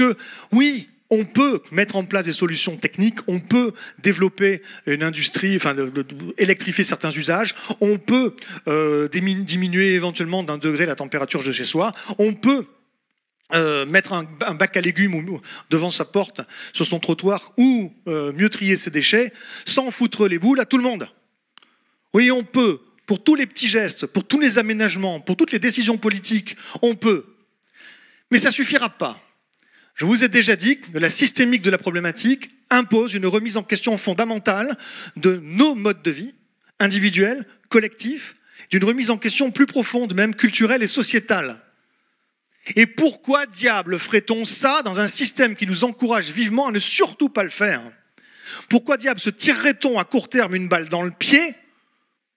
que, oui, on peut mettre en place des solutions techniques, on peut développer une industrie, enfin, électrifier certains usages, on peut diminuer éventuellement d'1 degré la température de chez soi, on peut mettre un bac à légumes devant sa porte, sur son trottoir, ou mieux trier ses déchets, sans foutre les boules à tout le monde. Oui, on peut, pour tous les petits gestes, pour tous les aménagements, pour toutes les décisions politiques, on peut. Mais ça ne suffira pas. Je vous ai déjà dit que la systémique de la problématique impose une remise en question fondamentale de nos modes de vie, individuels, collectifs, d'une remise en question plus profonde, même culturelle et sociétale. Et pourquoi diable ferait-on ça dans un système qui nous encourage vivement à ne surtout pas le faire? Pourquoi diable se tirerait-on à court terme une balle dans le pied?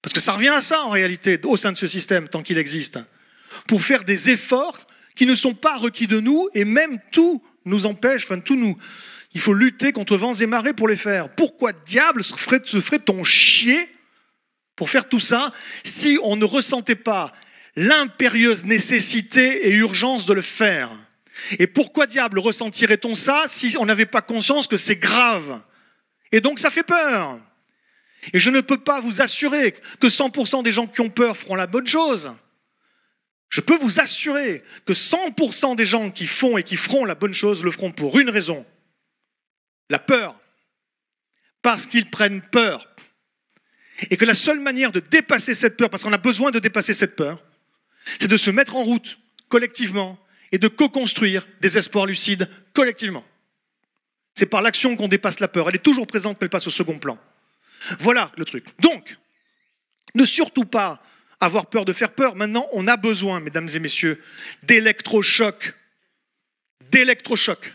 Parce que ça revient à ça en réalité, au sein de ce système, tant qu'il existe. Pour faire des efforts qui ne sont pas requis de nous, et même tout nous empêche, enfin tout nous... Il faut lutter contre vents et marées pour les faire. Pourquoi diable se ferait-on chier pour faire tout ça si on ne ressentait pas l'impérieuse nécessité et urgence de le faire? Et pourquoi diable ressentirait-on ça si on n'avait pas conscience que c'est grave? Et donc ça fait peur. Et je ne peux pas vous assurer que 100% des gens qui ont peur feront la bonne chose. Je peux vous assurer que 100% des gens qui font et qui feront la bonne chose le feront pour une raison. La peur. Parce qu'ils prennent peur. Et que la seule manière de dépasser cette peur, parce qu'on a besoin de dépasser cette peur, c'est de se mettre en route collectivement et de co-construire des espoirs lucides collectivement. C'est par l'action qu'on dépasse la peur. Elle est toujours présente, mais elle passe au second plan. Voilà le truc. Donc, ne surtout pas avoir peur de faire peur. Maintenant, on a besoin, mesdames et messieurs, d'électrochocs. D'électrochocs.